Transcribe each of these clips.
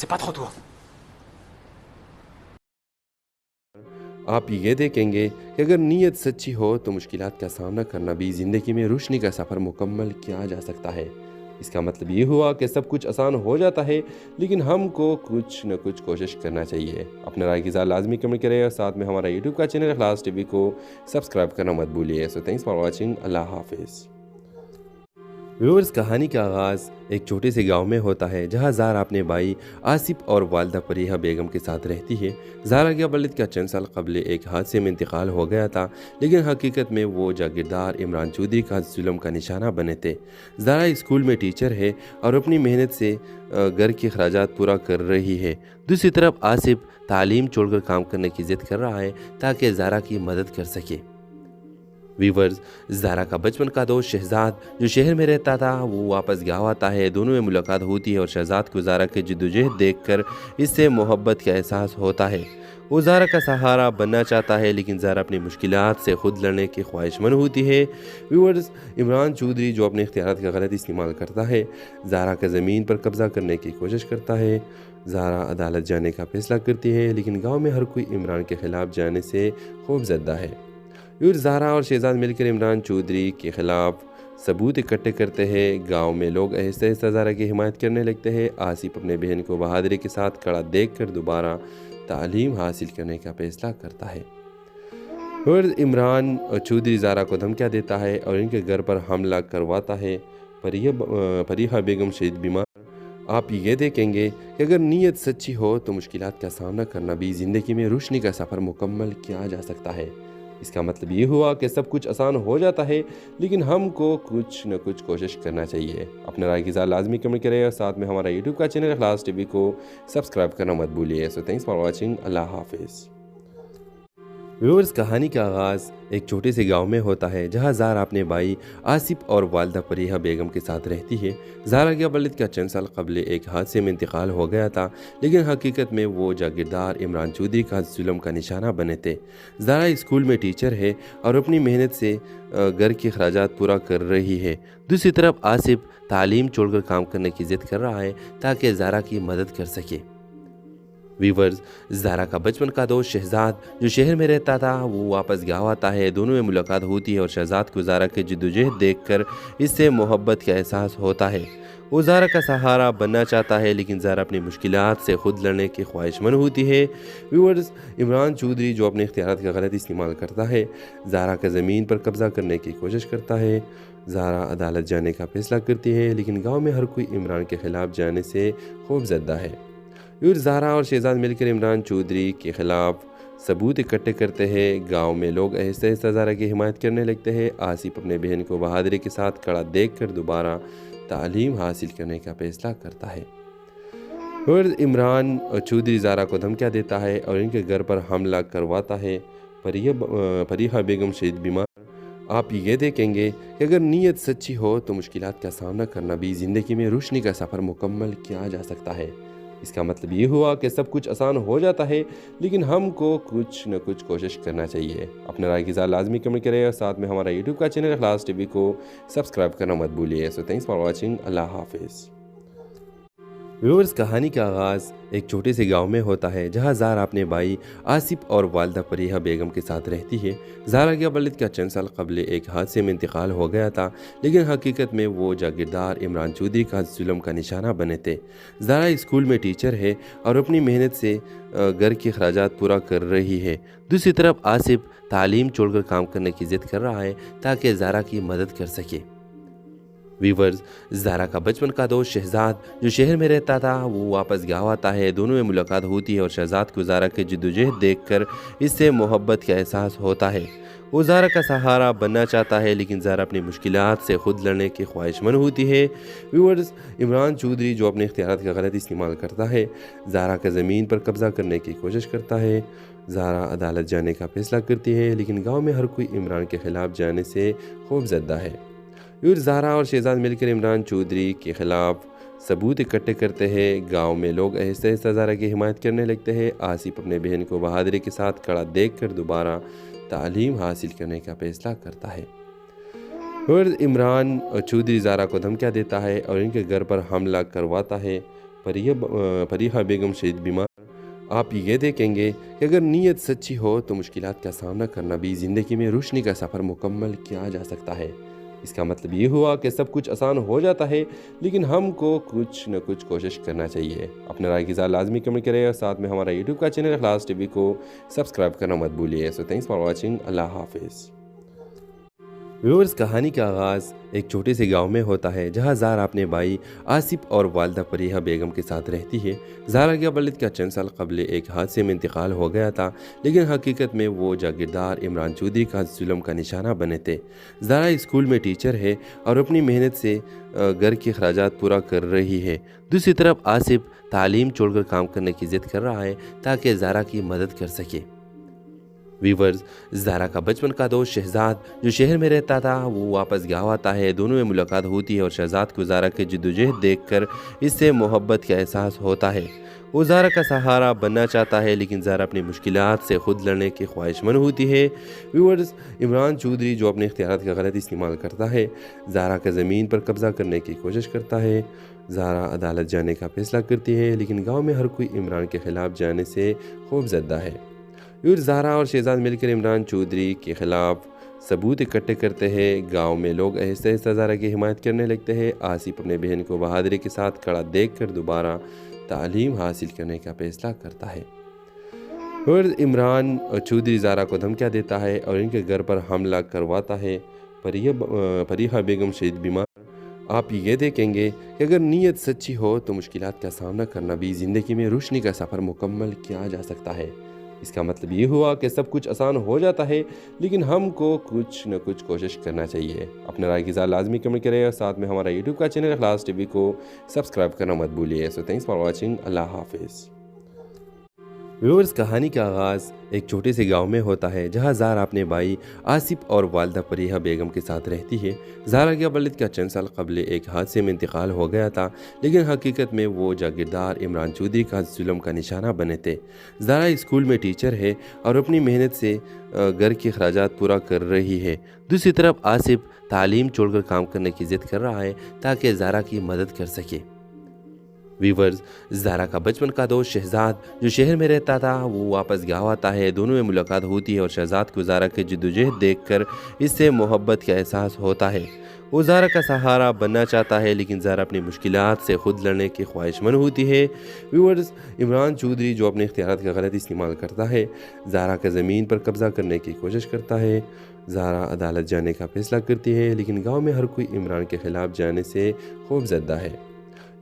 c'est pas trop toi. आप ये देखेंगे कि अगर नीयत सच्ची हो तो मुश्किलात का सामना करना भी ज़िंदगी में रोशनी का सफ़र मुकम्मल किया जा सकता है। इसका मतलब ये हुआ कि सब कुछ आसान हो जाता है, लेकिन हमको कुछ न कुछ कोशिश करना चाहिए। अपने राय की इज़हार लाजमी कमेंट करें और साथ में हमारा यूट्यूब का चैनल इखलास टीवी को सब्सक्राइब करना मत भूलिए। So thanks for watching. अल्लाह हाफिज़। व्यूअर्स, कहानी का आगाज़ एक छोटे से गांव में होता है जहां ज़ारा अपने भाई आसिफ और वालदा फरीहा बेगम के साथ रहती है। ज़ारा के वालिद का चंद साल कबल एक हादसे में इंतकाल हो गया था, लेकिन हकीकत में वो जागीरदार इमरान चौधरी का जुल्म का निशाना बने थे। ज़ारा स्कूल में टीचर है और अपनी मेहनत से घर के अखराजात पूरा कर रही है। दूसरी तरफ आसिफ तालीम छोड़कर काम करने की ज़िद कर रहा है ताकि ज़ारा की मदद कर सके। वीवर्स, ज़ारा का बचपन का दोस्त शहजाद जो शहर में रहता था वो वापस गाँव आता है। दोनों में मुलाकात होती है और शहजाद को ज़ारा की जद्दोजहद देखकर इससे मोहब्बत का एहसास होता है। वो ज़ारा का सहारा बनना चाहता है, लेकिन ज़ारा अपनी मुश्किलात से खुद लड़ने की ख्वाहिशमंद होती है। व्यूअर्स, इमरान चौधरी जो अपने इख्तियारात का गलत इस्तेमाल करता है, ज़ारा का ज़मीन पर कब्ज़ा करने की कोशिश करता है। ज़ारा अदालत जाने का फैसला करती है, लेकिन गाँव में हर कोई इमरान के ख़िलाफ़ जाने से खौफजदा है। ज़ारा और शहजाद मिलकर इमरान चौधरी के ख़िलाफ़ सबूत इकट्ठे करते हैं। गांव में लोग आहिस्ता आहिस्ता ज़ारा की हिमायत करने लगते हैं। आसिफ अपने बहन को बहादुरी के साथ खड़ा देखकर दोबारा तालीम हासिल करने का फैसला करता है। और इमरान चौधरी ज़ारा को धमकियाँ देता है और इनके घर पर हमला करवाता है। फरीहा बेगम शहीद बीमार। आप ये देखेंगे कि अगर नीयत सच्ची हो तो मुश्किलात का सामना करना भी ज़िंदगी में रोशनी का सफ़र मुकम्मल किया जा सकता है। इसका मतलब ये हुआ कि सब कुछ आसान हो जाता है, लेकिन हमको कुछ न कुछ कोशिश करना चाहिए। अपने राय की इज़हार लाजमी कमेंट करें और साथ में हमारा यूट्यूब का चैनल इखलास टीवी को सब्सक्राइब करना मत भूलिए। So thanks for watching. अल्लाह हाफिज़। व्यूअर्स, कहानी का आगाज़ एक छोटे से गांव में होता है जहां ज़ारा अपने भाई आसिफ और वालदा फरीहा बेगम के साथ रहती है। ज़ारा के वालिद का चंद साल कबल एक हादसे में इंतकाल हो गया था, लेकिन हकीकत में वो जागीरदार इमरान चौधरी का जुल्म का निशाना बने थे। ज़ारा स्कूल में टीचर है और अपनी मेहनत से घर के अखराजात पूरा कर रही है। दूसरी तरफ आसिफ तालीम छोड़कर काम करने की ज़िद कर रहा है ताकि ज़ारा की मदद कर सके। वीवर्स, ज़ारा का बचपन का दोस्त शहजाद जो शहर में रहता था वो वापस गाँव आता है। दोनों में मुलाकात होती है और शहजाद को ज़ारा की जद्दोजहद देखकर इससे मोहब्बत का एहसास होता है। वो ज़ारा का सहारा बनना चाहता है, लेकिन ज़ारा अपनी मुश्किलात से खुद लड़ने की ख्वाहिशमंद होती है। व्यूअर्स, इमरान चौधरी जो अपने इख्तियारात का गलत इस्तेमाल करता है, ज़ारा का ज़मीन पर कब्ज़ा करने की कोशिश करता है। ज़ारा अदालत जाने का फैसला करती है, लेकिन गाँव में हर कोई इमरान के ख़िलाफ़ जाने से खौफजदा है। ज़ारा और शहजाद मिलकर इमरान चौधरी के ख़िलाफ़ सबूत इकट्ठे करते हैं। गांव में लोग आहिस्ता आहिस्ता ज़ारा की हिमायत करने लगते हैं। आसिफ अपने बहन को बहादुरी के साथ खड़ा देखकर दोबारा तालीम हासिल करने का फैसला करता है। और इमरान चौधरी ज़ारा को धमकियाँ देता है और इनके घर पर हमला करवाता है। फरीहा बेगम शहीद बीमार। आप ये देखेंगे कि अगर नीयत सच्ची हो तो मुश्किलात का सामना करना भी ज़िंदगी में रोशनी का सफ़र मुकम्मल किया जा सकता है। इसका मतलब ये हुआ कि सब कुछ आसान हो जाता है, लेकिन हमको कुछ न कुछ कोशिश करना चाहिए। अपने राय की इज़हार लाजमी कमेंट करें और साथ में हमारा यूट्यूब का चैनल इखलास टीवी को सब्सक्राइब करना मत भूलिए। So thanks for watching. अल्लाह हाफिज़। व्यूअर्स, कहानी का आगाज़ एक छोटे से गांव में होता है जहां ज़ारा अपने भाई आसिफ और वालदा फरीहा बेगम के साथ रहती है। ज़ारा के वालिद का चंद साल कबल एक हादसे में इंतकाल हो गया था, लेकिन हकीकत में वो जागीरदार इमरान चौधरी का जुल्म का निशाना बने थे। ज़ारा स्कूल में टीचर है और अपनी मेहनत से घर के अखराजात पूरा कर रही है। दूसरी तरफ आसिफ तालीम छोड़कर काम करने की ज़िद कर रहा है ताकि ज़ारा की मदद कर सके। वीवर्स, ज़ारा का बचपन का दोस्त शहजाद जो शहर में रहता था वो वापस गाँव आता है। दोनों में मुलाकात होती है और शहजाद को ज़ारा की जद्दोजहद देखकर इससे मोहब्बत का एहसास होता है। वो ज़ारा का सहारा बनना चाहता है, लेकिन ज़ारा अपनी मुश्किलात से खुद लड़ने की ख्वाहिशमंद होती है। व्यूअर्स, इमरान चौधरी जो अपने इख्तियारात का गलत इस्तेमाल करता है, ज़ारा का ज़मीन पर कब्ज़ा करने की कोशिश करता है। ज़ारा अदालत जाने का फैसला करती है, लेकिन गाँव में हर कोई इमरान के ख़िलाफ़ जाने से खौफजदा है। ज़ारा और शहजाद मिलकर इमरान चौधरी के ख़िलाफ़ सबूत इकट्ठे करते हैं। गांव में लोग आहिस्ता आहिस्ता ज़ारा की हिमायत करने लगते हैं। आसिफ अपने बहन को बहादुरी के साथ खड़ा देखकर दोबारा तालीम हासिल करने का फैसला करता है। और इमरान चौधरी ज़ारा को धमकियाँ देता है और इनके घर पर हमला करवाता है। फरीहा बेगम शहीद बीमार। आप ये देखेंगे कि अगर नीयत सच्ची हो तो मुश्किलात का सामना करना भी ज़िंदगी में रोशनी का सफ़र मुकम्मल किया जा सकता है। इसका मतलब ये हुआ कि सब कुछ आसान हो जाता है, लेकिन हमको कुछ न कुछ कोशिश करना चाहिए। अपने राय की लाजमी कमेंट करें और साथ में हमारा यूट्यूब का चैनल इखलास टीवी को सब्सक्राइब करना मत भूलिए। So thanks for watching. अल्लाह हाफिज़। व्यूअर्स, कहानी का आगाज़ एक छोटे से गांव में होता है जहां ज़ारा अपने भाई आसिफ और वालदा फरीहा बेगम के साथ रहती है। ज़ारा के वालिद का चंद साल कबल एक हादसे में इंतकाल हो गया था, लेकिन हकीकत में वो जागीरदार इमरान चौधरी का जुल्म का निशाना बने थे। ज़ारा स्कूल में टीचर है और अपनी मेहनत से घर के अखराजात पूरा कर रही है। दूसरी तरफ आसिफ तालीम छोड़कर काम करने की ज़िद कर रहा है ताकि ज़ारा की मदद कर सके। वीवर्स, ज़ारा का बचपन का दोस्त शहजाद जो शहर में रहता था वो वापस गाँव आता है। दोनों में मुलाकात होती है और शहजाद को ज़ारा की जद्दोजहद देखकर इससे मोहब्बत का एहसास होता है। वो ज़ारा का सहारा बनना चाहता है, लेकिन ज़ारा अपनी मुश्किलात से खुद लड़ने की ख्वाहिशमंद होती है। व्यूअर्स, इमरान चौधरी जो अपने इख्तियारात का गलत इस्तेमाल करता है, ज़ारा का ज़मीन पर कब्ज़ा करने की कोशिश करता है। ज़ारा अदालत जाने का फैसला करती है, लेकिन गाँव में हर कोई इमरान के ख़िलाफ़ जाने से खौफजदा है। ज़ारा और शहजाद मिलकर इमरान चौधरी के ख़िलाफ़ सबूत इकट्ठे करते हैं। गांव में लोग आहिस्ता आहिस्ता ज़ारा की हिमायत करने लगते हैं। आसिफ अपने बहन को बहादुरी के साथ खड़ा देखकर दोबारा तालीम हासिल करने का फैसला करता है। और इमरान चौधरी ज़ारा को धमकियाँ देता है और इनके घर पर हमला करवाता है। फरीहा बेगम शहीद बीमार। आप ये देखेंगे कि अगर नीयत सच्ची हो तो मुश्किलात का सामना करना भी ज़िंदगी में रोशनी का सफ़र मुकम्मल किया जा सकता है। इसका मतलब ये हुआ कि सब कुछ आसान हो जाता है, लेकिन हमको कुछ न कुछ कोशिश करना चाहिए। अपने राय की लाजमी कमेंट करें और साथ में हमारा यूट्यूब का चैनल इखलास टीवी को सब्सक्राइब करना मत भूलिए। So thanks for watching. अल्लाह हाफिज़। व्यूअर्स, कहानी का आगाज़ एक छोटे से गांव में होता है जहां ज़ारा अपने भाई आसिफ और वालदा फरीहा बेगम के साथ रहती है। ज़ारा के वालिद का चंद साल कबल एक हादसे में इंतकाल हो गया था, लेकिन हकीकत में वो जागीरदार इमरान चौधरी का जुल्म का निशाना बने थे। ज़ारा स्कूल में टीचर है और अपनी मेहनत से घर के अखराजात पूरा कर रही है। दूसरी तरफ आसिफ तालीम छोड़कर काम करने की ज़िद कर रहा है ताकि ज़ारा की मदद कर सके। वीवर्स, ज़ारा का बचपन का दोस्त शहजाद जो शहर में रहता था वो वापस गाँव आता है। दोनों में मुलाकात होती है और शहजाद को ज़ारा की जद्दोजहद देखकर इससे मोहब्बत का एहसास होता है। वो ज़ारा का सहारा बनना चाहता है, लेकिन ज़ारा अपनी मुश्किलात से खुद लड़ने की ख्वाहिशमंद होती है। व्यूअर्स, इमरान चौधरी जो अपने इख्तियारात का गलत इस्तेमाल करता है, ज़ारा का ज़मीन पर कब्ज़ा करने की कोशिश करता है। ज़ारा अदालत जाने का फैसला करती है, लेकिन गाँव में हर कोई इमरान के ख़िलाफ़ जाने से खौफजदा है।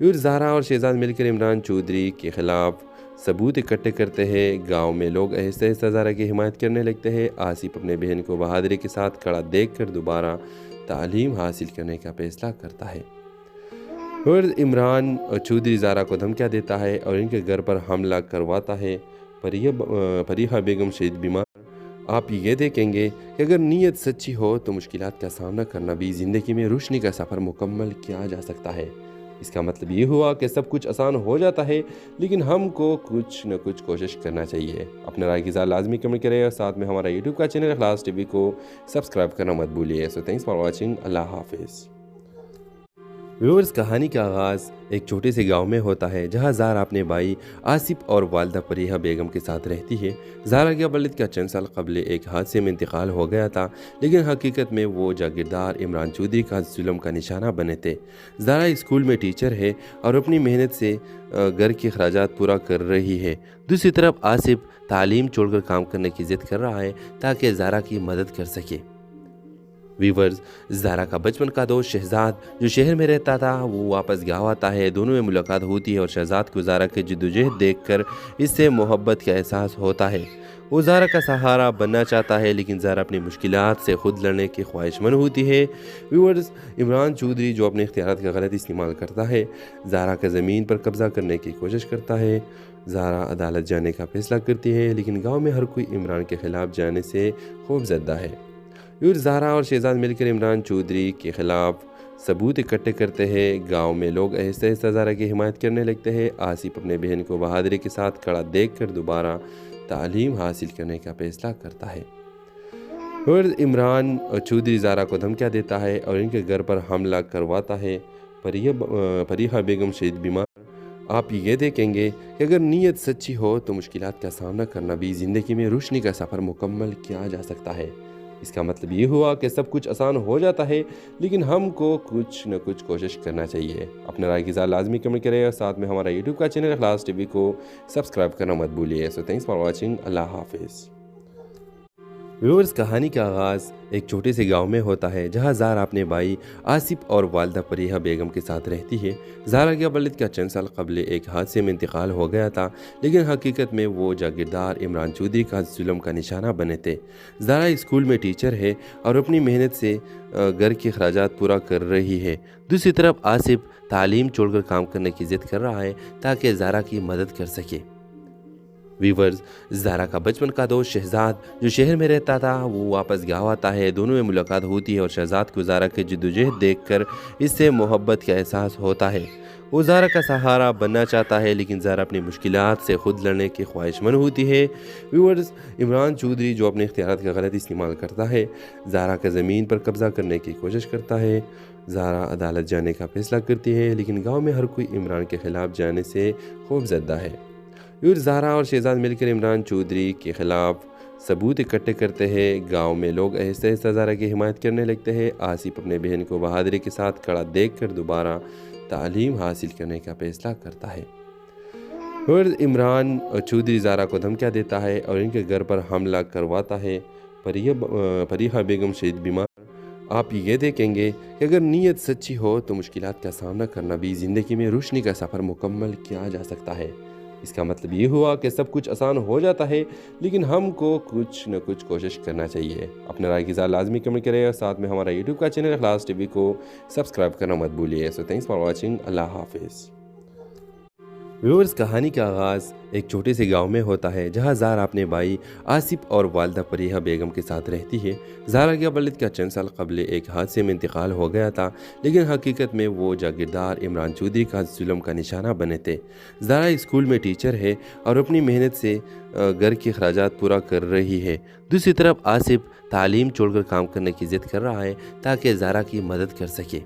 ज़ारा और शहजाद मिलकर इमरान चौधरी के ख़िलाफ़ सबूत इकट्ठे करते हैं। गांव में लोग आहिस्ता आहिस्ता ज़ारा की हिमायत करने लगते हैं। आसिफ अपने बहन को बहादुरी के साथ खड़ा देखकर दोबारा तालीम हासिल करने का फैसला करता है। और इमरान चौधरी ज़ारा को धमकियाँ देता है और इनके घर पर हमला करवाता है। फरीहा बेगम शहीद बीमार। आप ये देखेंगे कि अगर नीयत सच्ची हो तो मुश्किलात का सामना करना भी ज़िंदगी में रोशनी का सफ़र मुकम्मल किया जा सकता है। इसका मतलब ये हुआ कि सब कुछ आसान हो जाता है, लेकिन हमको कुछ न कुछ कोशिश करना चाहिए। अपने राय की लाजमी कमेंट करें और साथ में हमारा यूट्यूब का चैनल इखलास टीवी को सब्सक्राइब करना मत भूलिए। So thanks for watching. अल्लाह हाफिज़। व्यूअर्स, कहानी का आगाज़ एक छोटे से गांव में होता है जहां ज़ारा अपने भाई आसिफ और वालदा फरीहा बेगम के साथ रहती है। ज़ारा के वालिद का चंद साल कबल एक हादसे में इंतकाल हो गया था, लेकिन हकीकत में वो जागीरदार इमरान चौधरी का जुल्म का निशाना बने थे। ज़ारा स्कूल में टीचर है और अपनी मेहनत से घर के अखराजात पूरा कर रही है। दूसरी तरफ आसिफ तालीम छोड़कर काम करने की ज़िद कर रहा है ताकि ज़ारा की मदद कर सके। वीवर्स, ज़ारा का बचपन का दोस्त शहजाद जो शहर में रहता था वो वापस गाँव आता है। दोनों में मुलाकात होती है और शहजाद को ज़ारा की जद्दोजहद देखकर इससे मोहब्बत का एहसास होता है। वो ज़ारा का सहारा बनना चाहता है, लेकिन ज़ारा अपनी मुश्किलात से खुद लड़ने की ख्वाहिशमंद होती है। व्यूअर्स, इमरान चौधरी जो अपने इख्तियारात का गलत इस्तेमाल करता है, ज़ारा का ज़मीन पर कब्ज़ा करने की कोशिश करता है। ज़ारा अदालत जाने का फैसला करती है, लेकिन गाँव में हर कोई इमरान के ख़िलाफ़ जाने से खौफजदा है। ज़ारा और शहजाद मिलकर इमरान चौधरी के ख़िलाफ़ सबूत इकट्ठे करते हैं। गांव में लोग आहिस्ता आहिस्ता ज़ारा की हिमायत करने लगते हैं। आसिफ अपने बहन को बहादुरी के साथ खड़ा देखकर दोबारा तालीम हासिल करने का फैसला करता है। और इमरान चौधरी ज़ारा को धमकियाँ देता है और इनके घर पर हमला करवाता है। फरीहा बेगम शहीद बीमार। आप ये देखेंगे कि अगर नीयत सच्ची हो तो मुश्किलात का सामना करना भी ज़िंदगी में रोशनी का सफ़र मुकम्मल किया जा सकता है। इसका मतलब ये हुआ कि सब कुछ आसान हो जाता है, लेकिन हमको कुछ न कुछ कोशिश करना चाहिए। अपने राय की लाजमी कमेंट करें और साथ में हमारा यूट्यूब का चैनल इखलास टीवी को सब्सक्राइब करना मत भूलिए। So thanks for watching. अल्लाह हाफिज़। व्यूअर्स, कहानी का आगाज़ एक छोटे से गांव में होता है जहां ज़ारा अपने भाई आसिफ और वालदा फरीहा बेगम के साथ रहती है। ज़ारा के वालिद का चंद साल कबल एक हादसे में इंतकाल हो गया था, लेकिन हकीकत में वो जागीरदार इमरान चौधरी का जुल्म का निशाना बने थे। ज़ारा स्कूल में टीचर है और अपनी मेहनत से घर के अखराजात पूरा कर रही है। दूसरी तरफ आसिफ तालीम छोड़कर काम करने की ज़िद कर रहा है ताकि ज़ारा की मदद कर सके। वीवर्स, ज़ारा का बचपन का दोस्त शहजाद जो शहर में रहता था वो वापस गाँव आता है। दोनों में मुलाकात होती है और शहजाद को ज़ारा की जद्दोजहद देखकर इससे मोहब्बत का एहसास होता है। वो ज़ारा का सहारा बनना चाहता है, लेकिन ज़ारा अपनी मुश्किलात से खुद लड़ने की ख्वाहिशमंद होती है। व्यूअर्स, इमरान चौधरी जो अपने इख्तियारात का गलत इस्तेमाल करता है, ज़ारा का ज़मीन पर कब्ज़ा करने की कोशिश करता है। ज़ारा अदालत जाने का फैसला करती है, लेकिन गाँव में हर कोई इमरान के ख़िलाफ़ जाने से खौफजदा है। फिर ज़ारा और शहजाद मिलकर इमरान चौधरी के ख़िलाफ़ सबूत इकट्ठे करते हैं। गांव में लोग आहिस्ता आहिस्ता ज़ारा की हिमायत करने लगते हैं। आसिफ अपने बहन को बहादुरी के साथ खड़ा देखकर दोबारा तालीम हासिल करने का फैसला करता है। फिर इमरान चौधरी ज़ारा को धमकियाँ देता है और इनके घर पर हमला करवाता है। फरीहा बेगम शहीद बीमार। आप ये देखेंगे कि अगर नीयत सच्ची हो तो मुश्किलात का सामना करना भी ज़िंदगी में रोशनी का सफ़र मुकम्मल किया जा सकता है। इसका मतलब ये हुआ कि सब कुछ आसान हो जाता है, लेकिन हमको कुछ न कुछ कोशिश करना चाहिए। अपने राय की लाजमी कमेंट करें और साथ में हमारा यूट्यूब का चैनल इखलास टीवी को सब्सक्राइब करना मत भूलिए। So thanks for watching. अल्लाह हाफिज़। व्यूअर्स, कहानी का आगाज़ एक छोटे से गांव में होता है जहां ज़ारा अपने भाई आसिफ और वालदा फरीहा बेगम के साथ रहती है। ज़ारा के वालिद का चंद साल कबल एक हादसे में इंतकाल हो गया था, लेकिन हकीकत में वो जागीरदार इमरान चौधरी का जुल्म का निशाना बने थे। ज़ारा स्कूल में टीचर है और अपनी मेहनत से घर के अखराजात पूरा कर रही है। दूसरी तरफ आसिफ तालीम छोड़कर काम करने की ज़िद कर रहा है ताकि ज़ारा की मदद कर सके।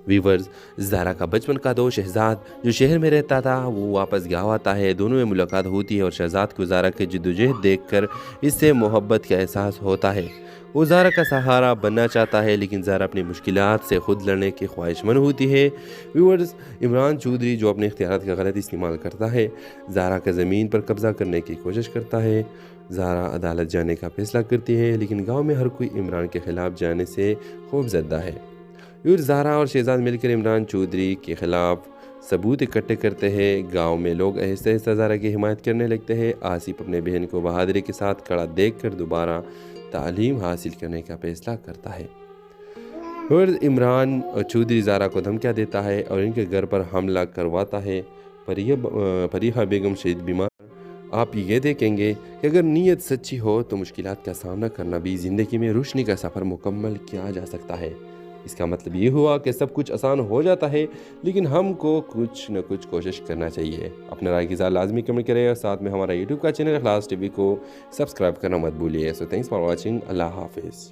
वीवर्स, ज़ारा का बचपन का दोस्त शहजाद जो शहर में रहता था वो वापस गाँव आता है। दोनों में मुलाकात होती है और शहजाद को ज़ारा की जद्दोजहद देखकर इससे मोहब्बत का एहसास होता है। वो ज़ारा का सहारा बनना चाहता है, लेकिन ज़ारा अपनी मुश्किलात से खुद लड़ने की ख्वाहिशमंद होती है। व्यूअर्स, इमरान चौधरी जो अपने इख्तियारात का गलत इस्तेमाल करता है, ज़ारा का ज़मीन पर कब्ज़ा करने की कोशिश करता है। ज़ारा अदालत जाने का फैसला करती है, लेकिन गाँव में हर कोई इमरान के ख़िलाफ़ जाने से खौफजदा है। फिर ज़ारा और शहजाद मिलकर इमरान चौधरी के ख़िलाफ़ सबूत इकट्ठे करते हैं। गांव में लोग आहिस्ता आहिस्ता ज़ारा की हिमायत करने लगते हैं। आसिफ अपने बहन को बहादुरी के साथ खड़ा देखकर दोबारा तालीम हासिल करने का फैसला करता है। फिर इमरान चौधरी ज़ारा को धमकियाँ देता है और इनके घर पर हमला करवाता है। फरीहा बेगम शहीद बीमार। आप ये देखेंगे कि अगर नीयत सच्ची हो तो मुश्किलात का सामना करना भी ज़िंदगी में रोशनी का सफ़र मुकम्मल किया जा सकता है। इसका मतलब ये हुआ कि सब कुछ आसान हो जाता है, लेकिन हमको कुछ न कुछ कोशिश करना चाहिए। अपने राय की लाजमी कमेंट करें और साथ में हमारा यूट्यूब का चैनल इखलास टीवी को सब्सक्राइब करना मत भूलिए। So thanks for watching. अल्लाह हाफिज़।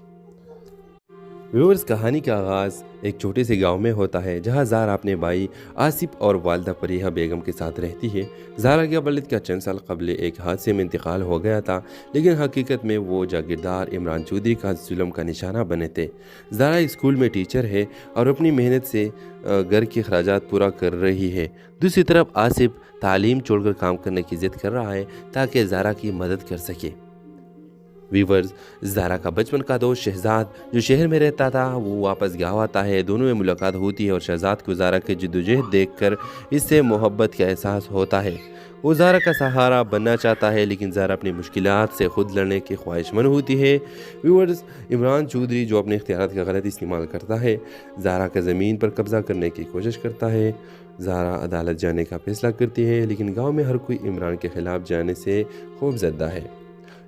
व्यूअर्स, कहानी का आगाज़ एक छोटे से गांव में होता है जहां ज़ारा अपने भाई आसिफ और वालदा फरीहा बेगम के साथ रहती है। ज़ारा के वालिद का चंद साल कबल एक हादसे में इंतकाल हो गया था, लेकिन हकीकत में वो जागीरदार इमरान चौधरी का जुल्म का निशाना बने थे। ज़ारा स्कूल में टीचर है और अपनी मेहनत से घर के अखराजात पूरा कर रही है। दूसरी तरफ आसिफ तालीम छोड़कर काम करने की ज़िद कर रहा है ताकि ज़ारा की मदद कर सके। वीवर्स, ज़ारा का बचपन का दोस्त शहजाद जो शहर में रहता था वो वापस गाँव आता है। दोनों में मुलाकात होती है और शहजाद को ज़ारा की जद्दोजहद देखकर इससे मोहब्बत का एहसास होता है। वो ज़ारा का सहारा बनना चाहता है, लेकिन ज़ारा अपनी मुश्किलात से खुद लड़ने की ख्वाहिशमंद होती है। व्यूअर्स, इमरान चौधरी जो अपने इख्तियारात का गलत इस्तेमाल करता है, ज़ारा का ज़मीन पर कब्ज़ा करने की कोशिश करता है। ज़ारा अदालत जाने का फैसला करती है, लेकिन गाँव में हर कोई इमरान के ख़िलाफ़ जाने से खौफजदा है।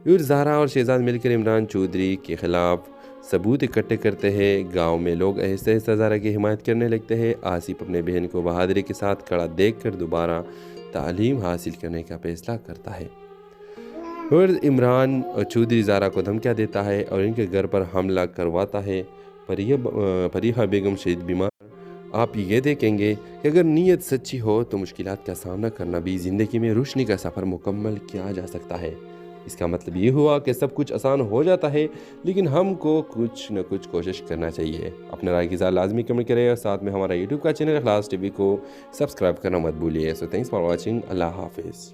फिर ज़ारा और शहजाद मिलकर इमरान चौधरी के ख़िलाफ़ सबूत इकट्ठे करते हैं। गांव में लोग आहिस्ता आहिस्ता ज़ारा की हिमायत करने लगते हैं। आसिफ अपने बहन को बहादुरी के साथ खड़ा देखकर दोबारा तालीम हासिल करने का फैसला करता है। फिर इमरान चौधरी ज़ारा को धमकियाँ देता है और इनके घर पर हमला करवाता है। फरीहा बेगम शहीद बीमार। आप ये देखेंगे कि अगर नीयत सच्ची हो तो मुश्किलात का सामना करना भी ज़िंदगी में रोशनी का सफ़र मुकम्मल किया जा सकता है। इसका मतलब ये हुआ कि सब कुछ आसान हो जाता है, लेकिन हमको कुछ न कुछ कोशिश करना चाहिए। अपने राय की लाजमी कमेंट करें और साथ में हमारा यूट्यूब का चैनल इखलास टीवी को सब्सक्राइब करना मत भूलिए। So thanks for watching. अल्लाह हाफिज़।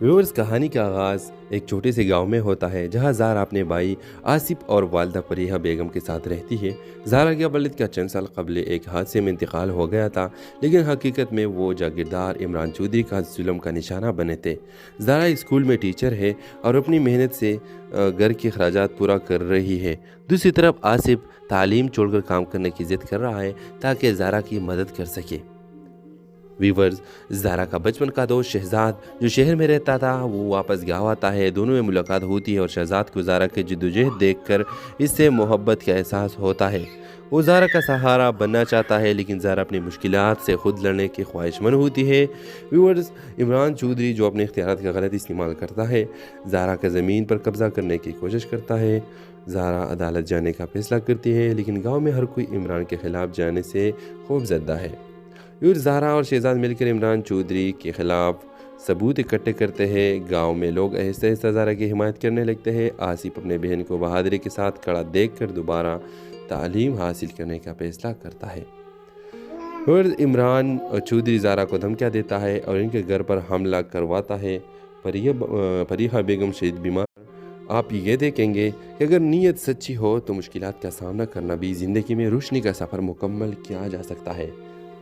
व्यूअर्स, कहानी का आगाज़ एक छोटे से गांव में होता है जहां ज़ारा अपने भाई आसिफ और वालदा फरीहा बेगम के साथ रहती है। ज़ारा के वालिद का चंद साल कबल एक हादसे में इंतकाल हो गया था, लेकिन हकीकत में वो जागीरदार इमरान चौधरी का जुल्म का निशाना बने थे। ज़ारा स्कूल में टीचर है और अपनी मेहनत से घर के अखराजात पूरा कर रही है। दूसरी तरफ आसिफ तालीम छोड़कर काम करने की ज़िद कर रहा है ताकि ज़ारा की मदद कर सके। वीवर्स, ज़ारा का बचपन का दोस्त शहजाद जो शहर में रहता था वो वापस गाँव आता है। दोनों में मुलाकात होती है और शहजाद को ज़ारा की जद्दोजहद देखकर इससे मोहब्बत का एहसास होता है। वो ज़ारा का सहारा बनना चाहता है, लेकिन ज़ारा अपनी मुश्किलात से खुद लड़ने की ख्वाहिशमंद होती है। व्यूअर्स, इमरान चौधरी जो अपने इख्तियारात का गलत इस्तेमाल करता है, ज़ारा का ज़मीन पर कब्ज़ा करने की कोशिश करता है। ज़ारा अदालत जाने का फैसला करती है, लेकिन गाँव में हर कोई इमरान के ख़िलाफ़ जाने से खौफजदा है। ज़ारा और शहजाद मिलकर इमरान चौधरी के ख़िलाफ़ सबूत इकट्ठे करते हैं। गांव में लोग आहिस्ता आहिस्ता ज़ारा की हिमायत करने लगते हैं। आसिफ अपने बहन को बहादुरी के साथ खड़ा देखकर दोबारा तालीम हासिल करने का फैसला करता है। और इमरान चौधरी ज़ारा को धमकियाँ देता है और इनके घर पर हमला करवाता है। फरीहा बेगम शहीद बीमार। आप ये देखेंगे कि अगर नीयत सच्ची हो तो मुश्किलात का सामना करना भी ज़िंदगी में रोशनी का सफ़र मुकम्मल किया जा सकता है।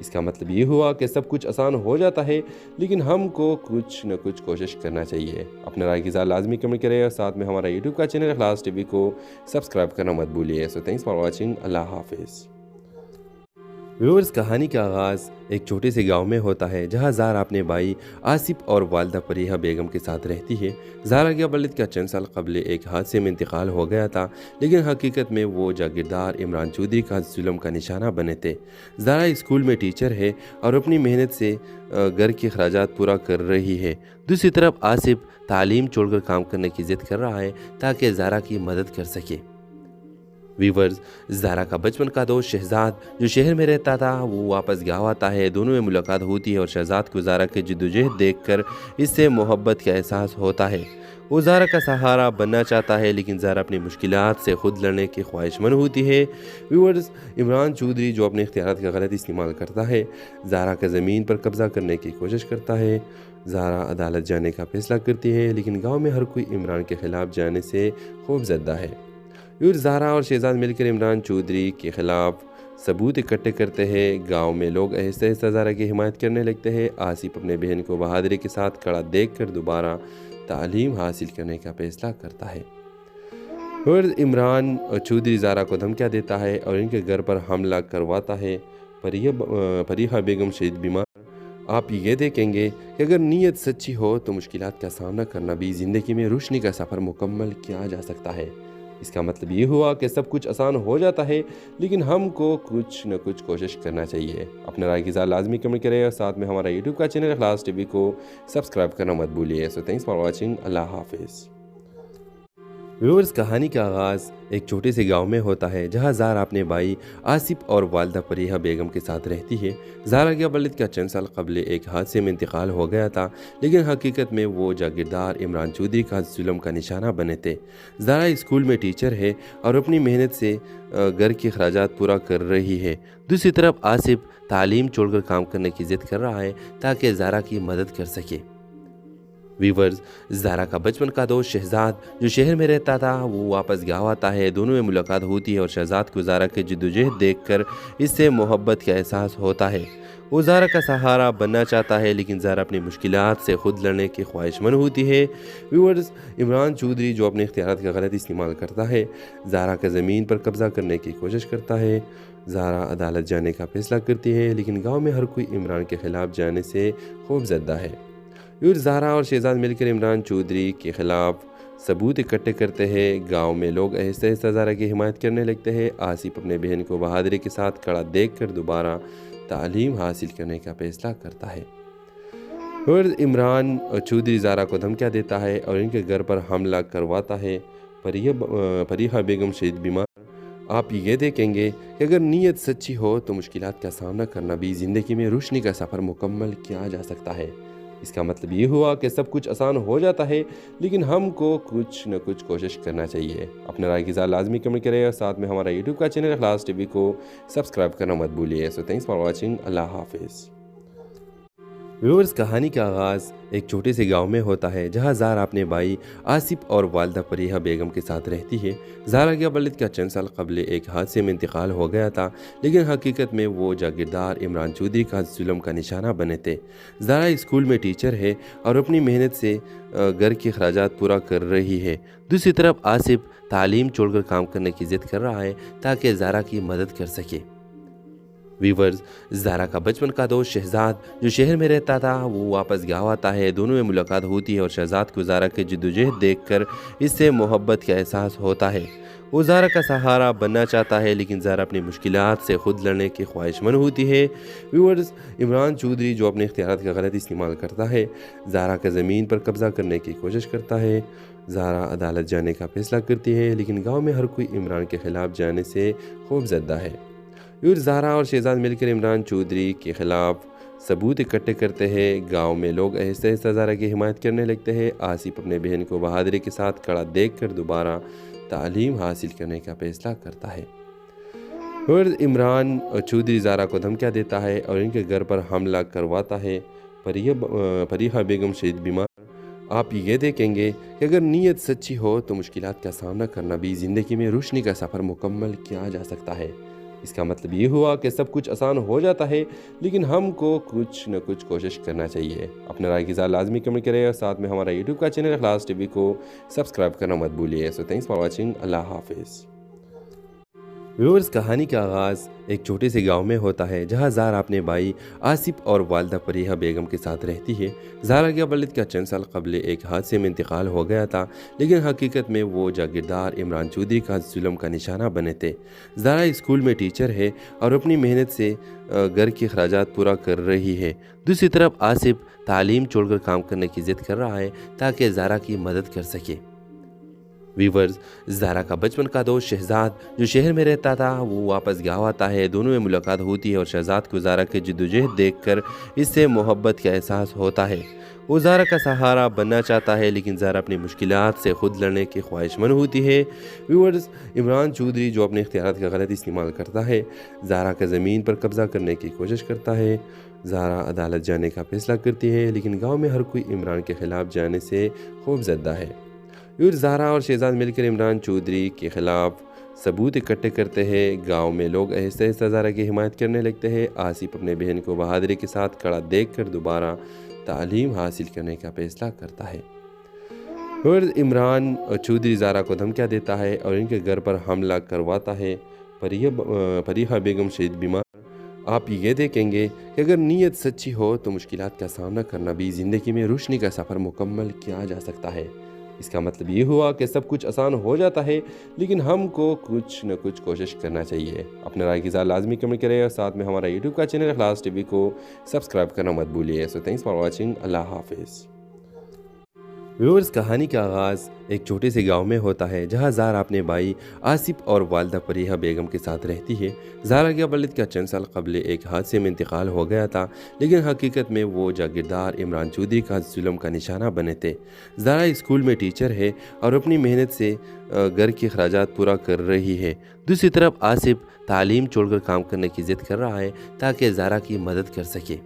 इसका मतलब ये हुआ कि सब कुछ आसान हो जाता है, लेकिन हमको कुछ न कुछ कोशिश करना चाहिए। अपने राय की लाजमी कमेंट करें और साथ में हमारा यूट्यूब का चैनल इखलास टीवी को सब्सक्राइब करना मत भूलिए। So thanks for watching. अल्लाह हाफिज़। व्यूअर्स, कहानी का आगाज़ एक छोटे से गांव में होता है जहां ज़ारा अपने भाई आसिफ और वालदा फरीहा बेगम के साथ रहती है। ज़ारा के वालिद का चंद साल कबल एक हादसे में इंतकाल हो गया था, लेकिन हकीकत में वो जागीरदार इमरान चौधरी का जुल्म का निशाना बने थे। ज़ारा स्कूल में टीचर है और अपनी मेहनत से घर के अखराजात पूरा कर रही है। दूसरी तरफ आसिफ तालीम छोड़कर काम करने की ज़िद कर रहा है ताकि ज़ारा की मदद कर सके। वीवर्स, ज़ारा का बचपन का दोस्त शहजाद जो शहर में रहता था वो वापस गाँव आता है। दोनों में मुलाकात होती है और शहजाद को ज़ारा की जद्दोजहद देखकर इससे मोहब्बत का एहसास होता है। वो ज़ारा का सहारा बनना चाहता है, लेकिन ज़ारा अपनी मुश्किलात से खुद लड़ने की ख्वाहिशमंद होती है। व्यूअर्स, इमरान चौधरी जो अपने इख्तियारात का गलत इस्तेमाल करता है, ज़ारा का ज़मीन पर कब्ज़ा करने की कोशिश करता है। ज़ारा अदालत जाने का फैसला करती है, लेकिन गाँव में हर कोई इमरान के ख़िलाफ़ जाने से खौफजदा है। ज़ारा और शहजाद मिलकर इमरान चौधरी के ख़िलाफ़ सबूत इकट्ठे करते हैं। गांव में लोग आहिस्ता आहिस्ता ज़ारा की हिमायत करने लगते हैं। आसिफ अपने बहन को बहादुरी के साथ खड़ा देखकर दोबारा तालीम हासिल करने का फैसला करता है। और इमरान चौधरी ज़ारा को धमकियाँ देता है और इनके घर पर हमला करवाता है। फरीहा बेगम शहीद बीमार। आप ये देखेंगे कि अगर नीयत सच्ची हो तो मुश्किलात का सामना करना भी ज़िंदगी में रोशनी का सफ़र मुकम्मल किया जा सकता है। इसका मतलब ये हुआ कि सब कुछ आसान हो जाता है, लेकिन हमको कुछ न कुछ कोशिश करना चाहिए। अपने राय की लाजमी कमेंट करें और साथ में हमारा यूट्यूब का चैनल इखलास टीवी को सब्सक्राइब करना मत भूलिए। So thanks for watching. अल्लाह हाफिज़। व्यूअर्स, कहानी का आगाज़ एक छोटे से गांव में होता है जहां ज़ारा अपने भाई आसिफ और वालदा फरीहा बेगम के साथ रहती है। ज़ारा के वालिद का चंद साल कबल एक हादसे में इंतकाल हो गया था, लेकिन हकीकत में वो जागीरदार इमरान चौधरी का जुल्म का निशाना बने थे। ज़ारा स्कूल में टीचर है और अपनी मेहनत से घर के अखराजात पूरा कर रही है। दूसरी तरफ आसिफ तालीम छोड़कर काम करने की ज़िद कर रहा है ताकि ज़ारा की मदद कर सके। वीवर्स, ज़ारा का बचपन का दोस्त शहजाद जो शहर में रहता था वो वापस गाँव आता है। दोनों में मुलाकात होती है और शहजाद को ज़ारा की जद्दोजहद देखकर इससे मोहब्बत का एहसास होता है। वो ज़ारा का सहारा बनना चाहता है, लेकिन ज़ारा अपनी मुश्किलात से खुद लड़ने की ख्वाहिशमंद होती है। व्यूअर्स, इमरान चौधरी जो अपने इख्तियारात का गलत इस्तेमाल करता है, ज़ारा का ज़मीन पर कब्ज़ा करने की कोशिश करता है। ज़ारा अदालत जाने का फैसला करती है, लेकिन गाँव में हर कोई इमरान के ख़िलाफ़ जाने से खौफजदा है। ज़ारा और शहजाद मिलकर इमरान चौधरी के ख़िलाफ़ सबूत इकट्ठे करते हैं। गांव में लोग आहिस्ता आहिस्ता ज़ारा की हिमायत करने लगते हैं। आसिफ अपने बहन को बहादुरी के साथ खड़ा देखकर दोबारा तालीम हासिल करने का फैसला करता है। और इमरान चौधरी ज़ारा को धमकियाँ देता है और इनके घर पर हमला करवाता है। फरीहा बेगम शहीद बीमार। आप ये देखेंगे कि अगर नीयत सच्ची हो तो मुश्किलात का सामना करना भी ज़िंदगी में रोशनी का सफ़र मुकम्मल किया जा सकता है। इसका मतलब ये हुआ कि सब कुछ आसान हो जाता है, लेकिन हमको कुछ न कुछ कोशिश करना चाहिए। अपने राय की ज़रा लाजमी कमेंट करें और साथ में हमारा यूट्यूब का चैनल इखलास टीवी को सब्सक्राइब करना मत भूलिए। So thanks for watching. अल्लाह हाफिज़। व्यूअर्स, कहानी का आगाज़ एक छोटे से गांव में होता है जहां ज़ारा अपने भाई आसिफ और वालदा फरीहा बेगम के साथ रहती है। ज़ारा के वालिद का चंद साल कबल एक हादसे में इंतकाल हो गया था, लेकिन हकीकत में वो जागीरदार इमरान चौधरी का जुल्म का निशाना बने थे। ज़ारा स्कूल में टीचर है और अपनी मेहनत से घर के अखराजात पूरा कर रही है। दूसरी तरफ आसिफ तालीम छोड़कर काम करने की ज़िद कर रहा है ताकि ज़ारा की मदद कर सके। वीवर्स, ज़ारा का बचपन का दोस्त शहजाद जो शहर में रहता था वो वापस गाँव आता है। दोनों में मुलाकात होती है और शहजाद को ज़ारा की जद्दोजहद देखकर इससे मोहब्बत का एहसास होता है। वो ज़ारा का सहारा बनना चाहता है, लेकिन ज़ारा अपनी मुश्किलात से खुद लड़ने की ख्वाहिशमंद होती है। व्यूअर्स, इमरान चौधरी जो अपने इख्तियारात का गलत इस्तेमाल करता है, ज़ारा का ज़मीन पर कब्ज़ा करने की कोशिश करता है। ज़ारा अदालत जाने का फैसला करती है, लेकिन गाँव में हर कोई इमरान के ख़िलाफ़ जाने से खौफजदा है। ज़ारा और शहजाद मिलकर इमरान चौधरी के ख़िलाफ़ सबूत इकट्ठे करते हैं। गांव में लोग आहिस्ता आहिस्ता ज़ारा की हिमायत करने लगते हैं। आसिफ अपने बहन को बहादुरी के साथ खड़ा देखकर दोबारा तालीम हासिल करने का फैसला करता है। और इमरान चौधरी ज़ारा को धमकियाँ देता है और इनके घर पर हमला करवाता है। फरीहा बेगम शदीद बीमार। आप ये देखेंगे कि अगर नीयत सच्ची हो तो मुश्किलात का सामना करना भी ज़िंदगी में रोशनी का सफ़र मुकम्मल किया जा सकता है। इसका मतलब ये हुआ कि सब कुछ आसान हो जाता है, लेकिन हमको कुछ न कुछ कोशिश करना चाहिए। अपने राय की ज़रा लाजमी कमेंट करें और साथ में हमारा यूट्यूब का चैनल इखलास टीवी को सब्सक्राइब करना मत भूलिए। So thanks for watching. अल्लाह हाफिज़। व्यूअर्स, कहानी का आगाज़ एक छोटे से गांव में होता है जहां ज़ारा अपने भाई आसिफ और वालदा फरीहा बेगम के साथ रहती है। ज़ारा के वालिद का चंद साल कबल एक हादसे में इंतकाल हो गया था, लेकिन हकीकत में वो जागीरदार इमरान चौधरी का जुल्म का निशाना बने थे। ज़ारा स्कूल में टीचर है और अपनी मेहनत से घर के अखराजात पूरा कर रही है। दूसरी तरफ आसिफ तालीम छोड़कर काम करने की ज़िद कर रहा है ताकि ज़ारा की मदद कर सके। वीवर्स, ज़ारा का बचपन का दोस्त शहजाद जो शहर में रहता था वो वापस गाँव आता है। दोनों में मुलाकात होती है और शहजाद को ज़ारा की जद्दोजहद देखकर इससे मोहब्बत का एहसास होता है। वो ज़ारा का सहारा बनना चाहता है, लेकिन ज़ारा अपनी मुश्किलात से खुद लड़ने की ख्वाहिशमंद होती है। व्यूअर्स, इमरान चौधरी जो अपने इख्तियारात का गलत इस्तेमाल करता है, ज़ारा का ज़मीन पर कब्ज़ा करने की कोशिश करता है। ज़ारा अदालत जाने का फैसला करती है, लेकिन गाँव में हर कोई इमरान के ख़िलाफ़ जाने से खौफजदा है। ज़ारा और शहजाद मिलकर इमरान चौधरी के ख़िलाफ़ सबूत इकट्ठे करते हैं। गांव में लोग आहिस्ता आहिस्ता ज़ारा की हिमायत करने लगते हैं। आसिफ अपने बहन को बहादुरी के साथ खड़ा देखकर दोबारा तालीम हासिल करने का फैसला करता है। और इमरान चौधरी ज़ारा को धमकियाँ देता है और इनके घर पर हमला करवाता है। फरीहा बेगम शदीद बीमार। आप ये देखेंगे कि अगर नीयत सच्ची हो तो मुश्किलात का सामना करना भी ज़िंदगी में रोशनी का सफ़र मुकम्मल किया जा सकता है। इसका मतलब ये हुआ कि सब कुछ आसान हो जाता है, लेकिन हमको कुछ न कुछ कोशिश करना चाहिए। अपने राय की ज़रा लाजमी कमेंट करें और साथ में हमारा यूट्यूब का चैनल इखलास टीवी को सब्सक्राइब करना मत भूलिए। So thanks for watching. अल्लाह हाफिज़। व्यूअर्स, कहानी का आगाज़ एक छोटे से गांव में होता है जहां ज़ारा अपने भाई आसिफ और वालदा फरीहा बेगम के साथ रहती है। ज़ारा के वालिद का चंद साल कबल एक हादसे में इंतकाल हो गया था, लेकिन हकीकत में वो जागीरदार इमरान चौधरी का जुल्म का निशाना बने थे। ज़ारा स्कूल में टीचर है और अपनी मेहनत से घर के अखराजात पूरा कर रही है। दूसरी तरफ आसिफ तालीम छोड़कर काम करने की ज़िद कर रहा है ताकि ज़ारा की मदद कर सके।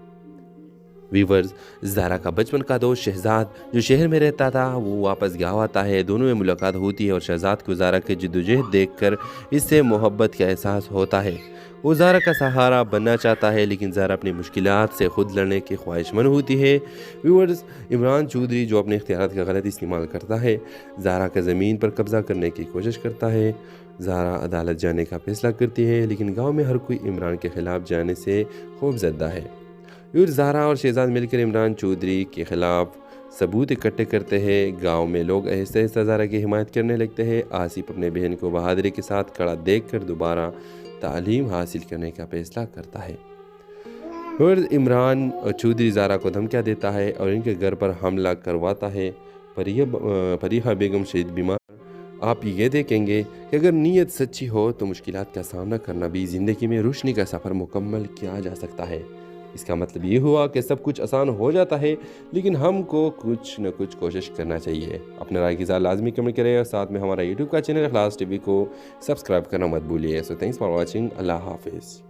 वीवर्स, ज़ारा का बचपन का दोस्त शहजाद जो शहर में रहता था वो वापस गाँव आता है। दोनों में मुलाकात होती है और शहजाद को ज़ारा की जद्दोजहद देखकर इससे मोहब्बत का एहसास होता है। वो ज़ारा का सहारा बनना चाहता है, लेकिन ज़ारा अपनी मुश्किलात से खुद लड़ने की ख्वाहिशमंद होती है। व्यूअर्स, इमरान चौधरी जो अपने इख्तियारात का गलत इस्तेमाल करता है, ज़ारा का ज़मीन पर कब्ज़ा करने की कोशिश करता है। ज़ारा अदालत जाने का फैसला करती है, लेकिन गाँव में हर कोई इमरान के ख़िलाफ़ जाने से खौफजदा है। ज़ारा और शहजाद मिलकर इमरान चौधरी के ख़िलाफ़ सबूत इकट्ठे करते हैं। गांव में लोग आहिस्ता आहिस्ता ज़ारा की हिमायत करने लगते हैं। आसिफ अपने बहन को बहादुरी के साथ खड़ा देखकर दोबारा तालीम हासिल करने का फैसला करता है। और इमरान चौधरी ज़ारा को धमकियाँ देता है और इनके घर पर हमला करवाता है। फरीहा बेगम शदीद बीमार। آپ یہ دیکھیں گے کہ اگر نیت سچی ہو تو مشکلات کا سامنا کرنا بھی زندگی میں روشنی کا سفر مکمل کیا جا سکتا ہے۔ اس کا مطلب یہ ہوا کہ سب کچھ آسان ہو جاتا ہے، لیکن ہم کو کچھ نہ کچھ کوشش کرنا چاہیے۔ اپنے رائے کی اظہار لازمی کمنٹ کریں اور ساتھ میں ہمارا یوٹیوب کا چینل اخلاص ٹی وی کو سبسکرائب کرنا مت بھولیے۔ سو تھینکس فار واچنگ۔ اللہ حافظ۔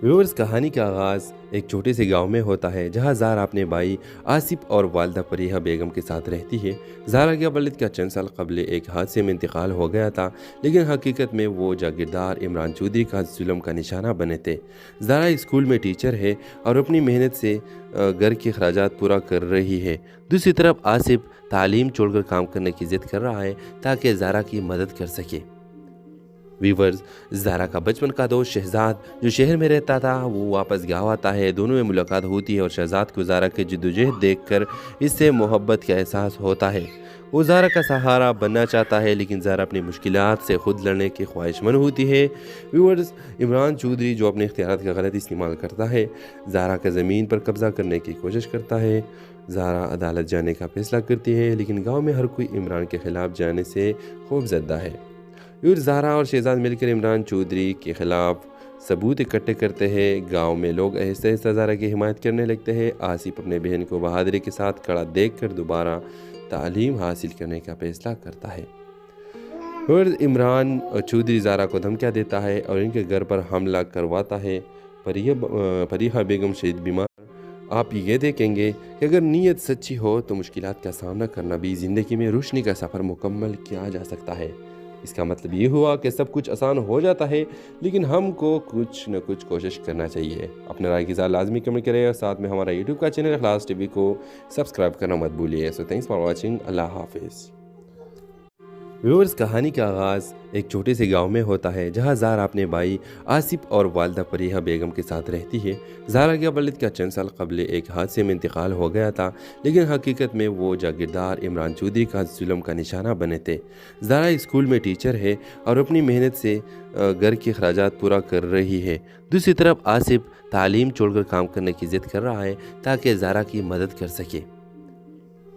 ویورز، کہانی کا آغاز ایک چھوٹے سے گاؤں میں ہوتا ہے جہاں زہرا اپنے بھائی آصف اور والدہ فریحہ بیگم کے ساتھ رہتی ہے۔ زہرا کے والد کا چند سال قبل ایک حادثے میں انتقال ہو گیا تھا، لیکن حقیقت میں وہ جاگیردار عمران چودھری کا ظلم کا نشانہ بنے تھے۔ زہرا اسکول میں ٹیچر ہے اور اپنی محنت سے گھر کے اخراجات پورا کر رہی ہے۔ دوسری طرف آصف تعلیم چھوڑ کر کام کرنے کی ضد کر رہا ہے تاکہ زہرا کی مدد کر سکے۔ ویورز، زہرا کا بچپن کا دوست شہزاد جو شہر میں رہتا تھا وہ واپس گاؤں آتا ہے۔ دونوں میں ملاقات ہوتی ہے اور شہزاد کو زہرا کی جدوجہد دیکھ کر اس سے محبت کا احساس ہوتا ہے۔ وہ زہرا کا سہارا بننا چاہتا ہے، لیکن زہرا اپنی مشکلات سے خود لڑنے کی خواہش مند ہوتی ہے۔ ویورز، عمران چودھری جو اپنے اختیارات کا غلط استعمال کرتا ہے، زہرا کا زمین پر قبضہ کرنے کی کوشش کرتا ہے۔ زہرا عدالت جانے کا فیصلہ کرتی ہے، لیکن گاؤں میں ہر کوئی عمران کے خلاف جانے سے خوف زدہ ہے۔ زہرا اور شہزاد مل کر عمران چودھری کے خلاف ثبوت اکٹھے کرتے ہیں۔ گاؤں میں لوگ آہستہ آہستہ زہرا کی حمایت کرنے لگتے ہیں۔ آصف اپنے بہن کو بہادری کے ساتھ کھڑا دیکھ کر دوبارہ تعلیم حاصل کرنے کا فیصلہ کرتا ہے۔ عمران چودھری زہرا کو دھمکیاں دیتا ہے اور ان کے گھر پر حملہ کرواتا ہے۔ فریحہ بیگم شدید بیمار۔ آپ یہ دیکھیں گے کہ اگر نیت سچی ہو تو مشکلات کا سامنا کرنا بھی زندگی میں روشنی کا سفر مکمل کیا جا سکتا ہے۔ اس کا مطلب یہ ہوا کہ سب کچھ آسان ہو جاتا ہے، لیکن ہم کو کچھ نہ کچھ کوشش کرنا چاہیے۔ اپنے رائے کی اظہار لازمی کمنٹ کریں اور ساتھ میں ہمارا یوٹیوب کا چینل اخلاص ٹی وی کو سبسکرائب کرنا مت بھولیے۔ سو تھینکس فار واچنگ۔ اللہ حافظ۔ ویورز، کہانی کا آغاز ایک چھوٹے سے گاؤں میں ہوتا ہے جہاں زہرا اپنے بھائی آصف اور والدہ فریحہ بیگم کے ساتھ رہتی ہے۔ زہرا کے والد کا چند سال قبل ایک حادثے میں انتقال ہو گیا تھا، لیکن حقیقت میں وہ جاگیردار عمران چودھری کا ظلم کا نشانہ بنے تھے۔ زہرا اسکول میں ٹیچر ہے اور اپنی محنت سے گھر کے اخراجات پورا کر رہی ہے۔ دوسری طرف آصف تعلیم چھوڑ کر کام کرنے کی ضد کر رہا ہے تاکہ زہرا کی مدد کر سکے۔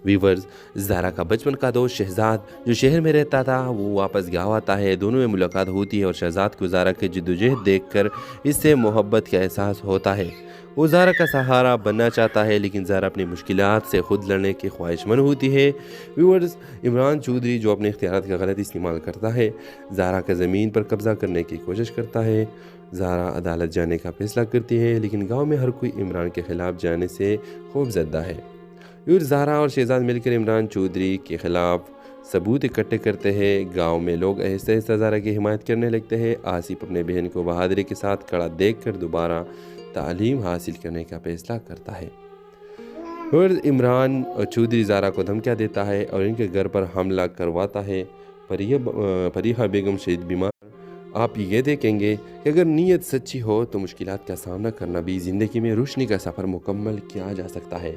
ویورز، زہرا کا بچپن کا دوست شہزاد جو شہر میں رہتا تھا وہ واپس گاؤں آتا ہے۔ دونوں میں ملاقات ہوتی ہے اور شہزاد کو زہرا کی جدوجہد دیکھ کر اس سے محبت کا احساس ہوتا ہے۔ وہ زہرا کا سہارا بننا چاہتا ہے، لیکن زہرا اپنی مشکلات سے خود لڑنے کی خواہش مند ہوتی ہے۔ ویورز، عمران چودھری جو اپنے اختیارات کا غلط استعمال کرتا ہے، زہرا کا زمین پر قبضہ کرنے کی کوشش کرتا ہے۔ زہرا عدالت جانے کا فیصلہ کرتی ہے، لیکن گاؤں میں ہر کوئی عمران کے خلاف جانے سے خوف زدہ ہے۔ زہرا اور شہزاد مل کر عمران چودھری کے خلاف ثبوت اکٹھے کرتے ہیں۔ گاؤں میں لوگ آہستہ آہستہ زہرا کی حمایت کرنے لگتے ہیں۔ آصف اپنے بہن کو بہادری کے ساتھ کھڑا دیکھ کر دوبارہ تعلیم حاصل کرنے کا فیصلہ کرتا ہے۔ عمران چودھری زہرا کو دھمکیاں دیتا ہے اور ان کے گھر پر حملہ کرواتا ہے۔ فریحہ بیگم شدید بیمار۔ آپ یہ دیکھیں گے کہ اگر نیت سچی ہو تو مشکلات کا سامنا کرنا بھی زندگی میں روشنی کا سفر مکمل کیا جا سکتا ہے۔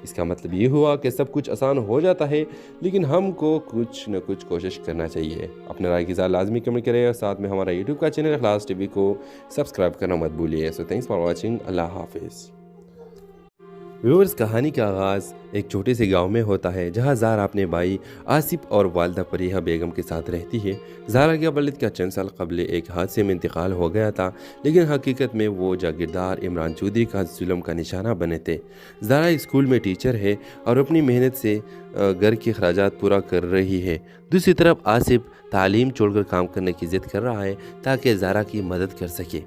اس کا مطلب یہ ہوا کہ سب کچھ آسان ہو جاتا ہے، لیکن ہم کو کچھ نہ کچھ کوشش کرنا چاہیے۔ اپنے رائے کی اظہار لازمی کمنٹ کریں اور ساتھ میں ہمارا یوٹیوب کا چینل اخلاص ٹی وی کو سبسکرائب کرنا مت بھولیے۔ سو تھینکس فار واچنگ۔ اللہ حافظ۔ ویورز، کہانی کا آغاز ایک چھوٹے سے گاؤں میں ہوتا ہے جہاں زہرا اپنے بھائی آصف اور والدہ فریحہ بیگم کے ساتھ رہتی ہے۔ زہرا کے والد کا چند سال قبل ایک حادثے میں انتقال ہو گیا تھا، لیکن حقیقت میں وہ جاگیردار عمران چودھری کا ظلم کا نشانہ بنے تھے۔ زہرا اسکول میں ٹیچر ہے اور اپنی محنت سے گھر کے اخراجات پورا کر رہی ہے۔ دوسری طرف آصف تعلیم چھوڑ کر کام کرنے کی ضد کر رہا ہے تاکہ زہرا کی مدد کر سکے۔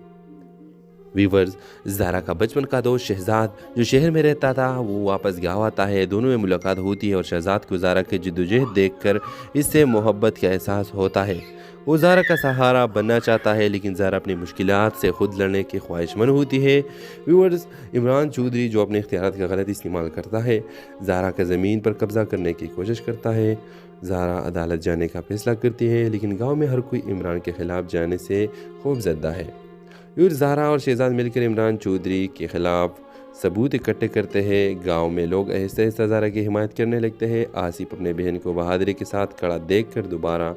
ویورز، زہرا کا بچپن کا دوست شہزاد جو شہر میں رہتا تھا وہ واپس گاؤں آتا ہے۔ دونوں میں ملاقات ہوتی ہے اور شہزاد کو زہرا کی جدوجہد دیکھ کر اس سے محبت کا احساس ہوتا ہے۔ وہ زہرا کا سہارا بننا چاہتا ہے، لیکن زہرا اپنی مشکلات سے خود لڑنے کی خواہش مند ہوتی ہے۔ ویورز، عمران چودھری جو اپنے اختیارات کا غلط استعمال کرتا ہے، زہرا کا زمین پر قبضہ کرنے کی کوشش کرتا ہے۔ زہرا عدالت جانے کا فیصلہ کرتی ہے، لیکن گاؤں میں ہر کوئی عمران کے خلاف جانے سے خوف زدہ ہے۔ زہرا اور شہزاد مل کر عمران چودھری کے خلاف ثبوت اکٹھے کرتے ہیں۔ گاؤں میں لوگ آہستہ آہستہ زہرا کی حمایت کرنے لگتے ہیں۔ آصف اپنے بہن کو بہادری کے ساتھ کھڑا دیکھ کر دوبارہ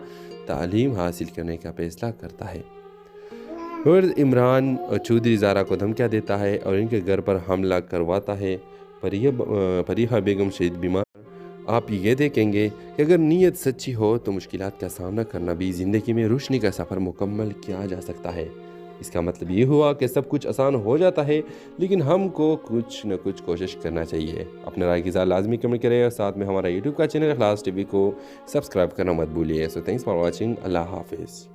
تعلیم حاصل کرنے کا فیصلہ کرتا ہے۔ عمران چودھری زہرا کو دھمکیاں دیتا ہے اور ان کے گھر پر حملہ کرواتا ہے۔ فریحہ بیگم شدید بیمار۔ آپ یہ دیکھیں گے کہ اگر نیت سچی ہو تو مشکلات کا سامنا کرنا بھی زندگی میں روشنی کا سفر مکمل کیا جا سکتا ہے۔ اس کا مطلب یہ ہوا کہ سب کچھ آسان ہو جاتا ہے، لیکن ہم کو کچھ نہ کچھ کوشش کرنا چاہیے۔ اپنے رائے کی اظہار لازمی کمنٹ کریں اور ساتھ میں ہمارا یوٹیوب کا چینل اخلاص ٹی وی کو سبسکرائب کرنا مت بھولیے۔ سو تھینکس فار واچنگ۔ اللہ حافظ۔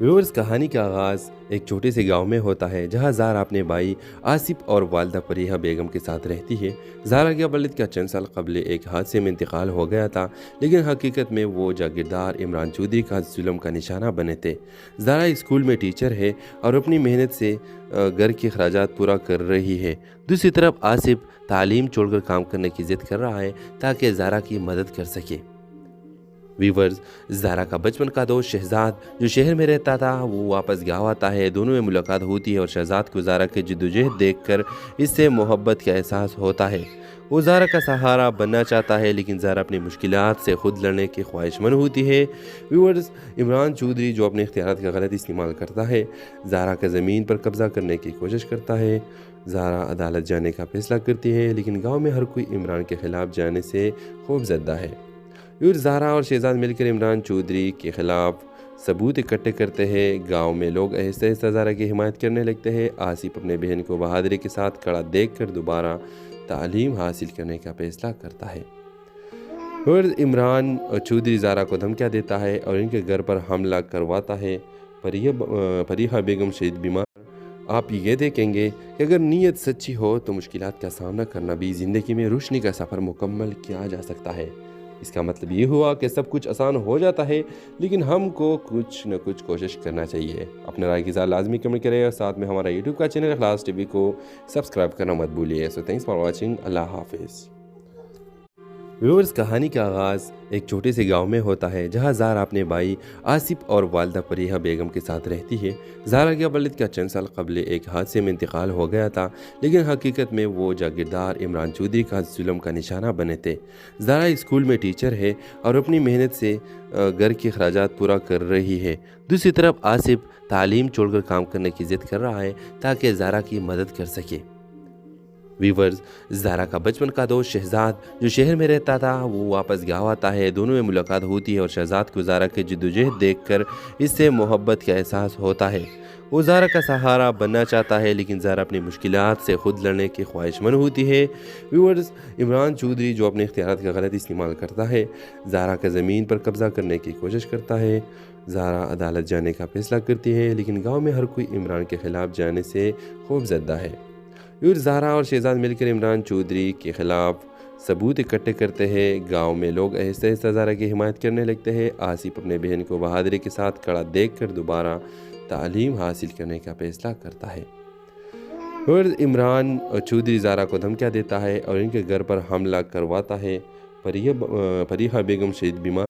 ویورز، کہانی کا آغاز ایک چھوٹے سے گاؤں میں ہوتا ہے جہاں زہرا اپنے بھائی آصف اور والدہ فریحہ بیگم کے ساتھ رہتی ہے۔ زہرا کے والد کا چند سال قبل ایک حادثے میں انتقال ہو گیا تھا، لیکن حقیقت میں وہ جاگیردار عمران چودھری کا ظلم کا نشانہ بنے تھے۔ زہرا اسکول میں ٹیچر ہے اور اپنی محنت سے گھر کے اخراجات پورا کر رہی ہے۔ دوسری طرف آصف تعلیم چھوڑ کر کام کرنے کی ضد کر رہا ہے تاکہ زہرا کی مدد کر سکے۔ ویورز، زہرا کا بچپن کا دوست شہزاد جو شہر میں رہتا تھا وہ واپس گاؤں آتا ہے۔ دونوں میں ملاقات ہوتی ہے اور شہزاد کو زہرا کی جدوجہد دیکھ کر اس سے محبت کا احساس ہوتا ہے۔ وہ زہرا کا سہارا بننا چاہتا ہے، لیکن زہرا اپنی مشکلات سے خود لڑنے کی خواہش مند ہوتی ہے۔ ویورز، عمران چودھری جو اپنے اختیارات کا غلط استعمال کرتا ہے، زہرا کا زمین پر قبضہ کرنے کی کوشش کرتا ہے۔ زہرا عدالت جانے کا فیصلہ کرتی ہے، لیکن گاؤں میں ہر کوئی عمران کے خلاف جانے سے خوف زدہ ہے۔ زہرا اور شہزاد مل کر عمران چودھری کے خلاف ثبوت اکٹھے کرتے ہیں۔ گاؤں میں لوگ آہستہ آہستہ زہرا کی حمایت کرنے لگتے ہیں۔ آصف اپنے بہن کو بہادری کے ساتھ کھڑا دیکھ کر دوبارہ تعلیم حاصل کرنے کا فیصلہ کرتا ہے۔ عمران چودھری زہرا کو دھمکیاں دیتا ہے اور ان کے گھر پر حملہ کرواتا ہے۔ فریحہ بیگم شدید بیمار۔ آپ یہ دیکھیں گے کہ اگر نیت سچی ہو تو مشکلات کا سامنا کرنا بھی زندگی میں روشنی کا سفر مکمل کیا جا سکتا ہے۔ اس کا مطلب یہ ہوا کہ سب کچھ آسان ہو جاتا ہے، لیکن ہم کو کچھ نہ کچھ کوشش کرنا چاہیے۔ اپنے رائے کی اظہار لازمی کمنٹ کریں اور ساتھ میں ہمارا یوٹیوب کا چینل اخلاص ٹی وی کو سبسکرائب کرنا مت بھولیے۔ سو تھینکس فار واچنگ۔ اللہ حافظ۔ ویورز، کہانی کا آغاز ایک چھوٹے سے گاؤں میں ہوتا ہے جہاں زہرا اپنے بھائی آصف اور والدہ فریحہ بیگم کے ساتھ رہتی ہے۔ زہرا کے والد کا چند سال قبل ایک حادثے میں انتقال ہو گیا تھا، لیکن حقیقت میں وہ جاگیردار عمران چودھری کا ظلم کا نشانہ بنے تھے۔ زہرا اسکول میں ٹیچر ہے اور اپنی محنت سے گھر کے اخراجات پورا کر رہی ہے۔ دوسری طرف آصف تعلیم چھوڑ کر کام کرنے کی ضد کر رہا ہے تاکہ زہرا کی مدد کر سکے۔ ویورز، زہرا کا بچپن کا دوست شہزاد جو شہر میں رہتا تھا وہ واپس گاؤں آتا ہے۔ دونوں میں ملاقات ہوتی ہے اور شہزاد کو زہرا کی جدوجہد دیکھ کر اس سے محبت کا احساس ہوتا ہے۔ وہ زہرا کا سہارا بننا چاہتا ہے، لیکن زہرا اپنی مشکلات سے خود لڑنے کی خواہش مند ہوتی ہے۔ ویورز، عمران چودھری جو اپنے اختیارات کا غلط استعمال کرتا ہے، زہرا کا زمین پر قبضہ کرنے کی کوشش کرتا ہے۔ زہرا عدالت جانے کا فیصلہ کرتی ہے، لیکن گاؤں میں ہر کوئی عمران کے خلاف جانے سے خوف زدہ ہے۔ زہرا اور شہزاد مل کر عمران چودھری کے خلاف ثبوت اکٹھے کرتے ہیں۔ گاؤں میں لوگ آہستہ آہستہ زہرا کی حمایت کرنے لگتے ہیں۔ آصف اپنے بہن کو بہادری کے ساتھ کھڑا دیکھ کر دوبارہ تعلیم حاصل کرنے کا فیصلہ کرتا ہے۔ عمران چودھری زہرا کو دھمکیاں دیتا ہے اور ان کے گھر پر حملہ کرواتا ہے۔ فریحہ بیگم شدید بیمار۔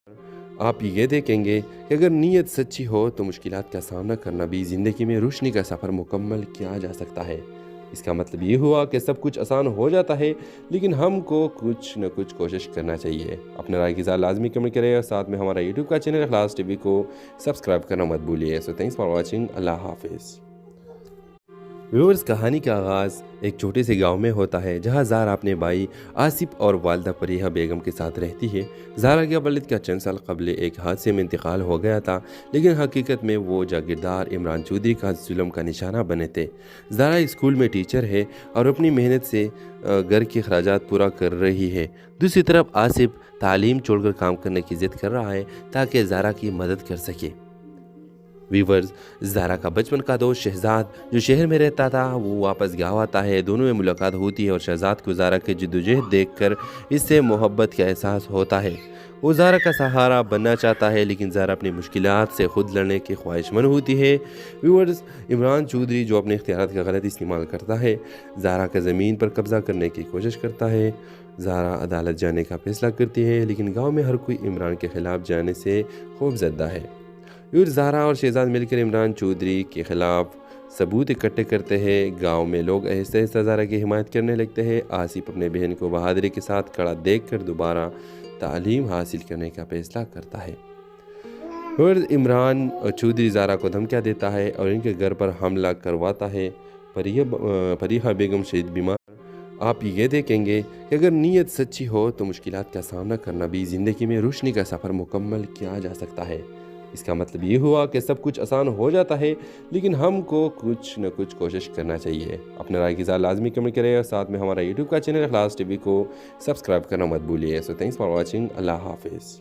آپ یہ دیکھیں گے کہ اگر نیت سچی ہو تو مشکلات کا سامنا کرنا بھی زندگی میں روشنی کا سفر مکمل کیا جا سکتا ہے۔ اس کا مطلب یہ ہوا کہ سب کچھ آسان ہو جاتا ہے، لیکن ہم کو کچھ نہ کچھ کوشش کرنا چاہیے۔ اپنے رائے کی اظہار لازمی کمنٹ کریں اور ساتھ میں ہمارا یوٹیوب کا چینل اخلاص ٹی وی کو سبسکرائب کرنا مت بھولیے۔ سو تھینکس فار واچنگ۔ اللہ حافظ۔ ویورز، کہانی کا آغاز ایک چھوٹے سے گاؤں میں ہوتا ہے جہاں زہرا اپنے بھائی آصف اور والدہ فریحہ بیگم کے ساتھ رہتی ہے۔ زہرا کے والد کا چند سال قبل ایک حادثے میں انتقال ہو گیا تھا، لیکن حقیقت میں وہ جاگیردار عمران چودھری کا ظلم کا نشانہ بنے تھے۔ زہرا اسکول میں ٹیچر ہے اور اپنی محنت سے گھر کے اخراجات پورا کر رہی ہے۔ دوسری طرف آصف تعلیم چھوڑ کر کام کرنے کی ضد کر رہا ہے تاکہ زہرا کی مدد کر سکے۔ ویورز، زہرا کا بچپن کا دوست شہزاد جو شہر میں رہتا تھا وہ واپس گاؤں آتا ہے۔ دونوں میں ملاقات ہوتی ہے اور شہزاد کو زہرا کی جدوجہد دیکھ کر اس سے محبت کا احساس ہوتا ہے۔ وہ زہرا کا سہارا بننا چاہتا ہے، لیکن زہرا اپنی مشکلات سے خود لڑنے کی خواہش مند ہوتی ہے۔ ویورز، عمران چودھری جو اپنے اختیارات کا غلط استعمال کرتا ہے، زہرا کا زمین پر قبضہ کرنے کی کوشش کرتا ہے۔ زہرا عدالت جانے کا فیصلہ کرتی ہے، لیکن گاؤں میں ہر کوئی عمران کے خلاف جانے سے خوف زدہ ہے۔ زہرا اور شہزاد مل کر عمران چودھری کے خلاف ثبوت اکٹھے کرتے ہیں۔ گاؤں میں لوگ آہستہ آہستہ زہرا کی حمایت کرنے لگتے ہیں۔ آصف اپنے بہن کو بہادری کے ساتھ کھڑا دیکھ کر دوبارہ تعلیم حاصل کرنے کا فیصلہ کرتا ہے۔ عمران چودھری زہرا کو دھمکیاں دیتا ہے اور ان کے گھر پر حملہ کرواتا ہے۔ فریحہ بیگم شدید بیمار۔ آپ یہ دیکھیں گے کہ اگر نیت سچی ہو تو مشکلات کا سامنا کرنا بھی زندگی میں روشنی کا سفر مکمل کیا جا سکتا ہے۔ اس کا مطلب یہ ہوا کہ سب کچھ آسان ہو جاتا ہے، لیکن ہم کو کچھ نہ کچھ کوشش کرنا چاہیے۔ اپنے رائے کے ساتھ لازمی کمنٹ کریں اور ساتھ میں ہمارا یوٹیوب کا چینل اخلاص ٹی وی کو سبسکرائب کرنا مت بھولیے۔ سو تھینکس فار واچنگ۔ اللہ حافظ۔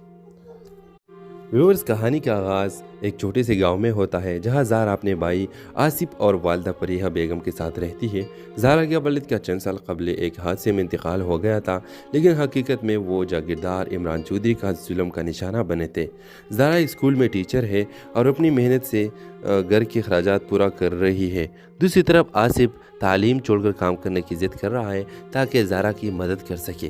ویورز، کہانی کا آغاز ایک چھوٹے سے گاؤں میں ہوتا ہے جہاں زہرا اپنے بھائی آصف اور والدہ پریحہ بیگم کے ساتھ رہتی ہے۔ زہرا کے والد کا چند سال قبل ایک حادثے میں انتقال ہو گیا تھا، لیکن حقیقت میں وہ جاگیردار عمران چودھری کا ظلم کا نشانہ بنے تھے۔ زہرا اسکول میں ٹیچر ہے اور اپنی محنت سے گھر کے اخراجات پورا کر رہی ہے۔ دوسری طرف آصف تعلیم چھوڑ کر کام کرنے کی ضد کر رہا ہے تاکہ زہرا کی مدد کر سکے۔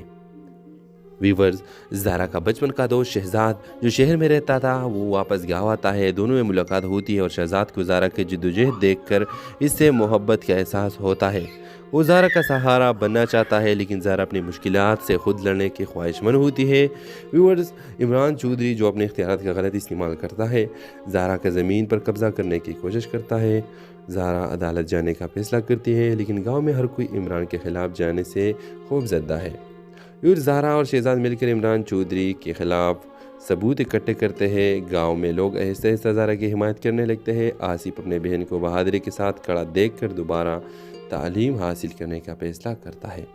ویورز، زہرا کا بچپن کا دوست شہزاد جو شہر میں رہتا تھا وہ واپس گاؤں آتا ہے۔ دونوں میں ملاقات ہوتی ہے اور شہزاد کو زہرا کی جدوجہد دیکھ کر اس سے محبت کا احساس ہوتا ہے۔ وہ زہرا کا سہارا بننا چاہتا ہے، لیکن زہرا اپنی مشکلات سے خود لڑنے کی خواہش مند ہوتی ہے۔ ویورز، عمران چودھری جو اپنے اختیارات کا غلط استعمال کرتا ہے، زہرا کا زمین پر قبضہ کرنے کی کوشش کرتا ہے۔ زہرا عدالت جانے کا فیصلہ کرتی ہے، لیکن گاؤں میں ہر کوئی عمران کے خلاف جانے سے خوف زدہ ہے۔ زہرا اور شہزاد مل کر عمران چودھری کے خلاف ثبوت اکٹھے کرتے ہیں۔ گاؤں میں لوگ آہستہ آہستہ زہرا کی حمایت کرنے لگتے ہیں۔ آصف اپنے بہن کو بہادری کے ساتھ کھڑا دیکھ کر دوبارہ تعلیم حاصل کرنے کا فیصلہ کرتا ہے۔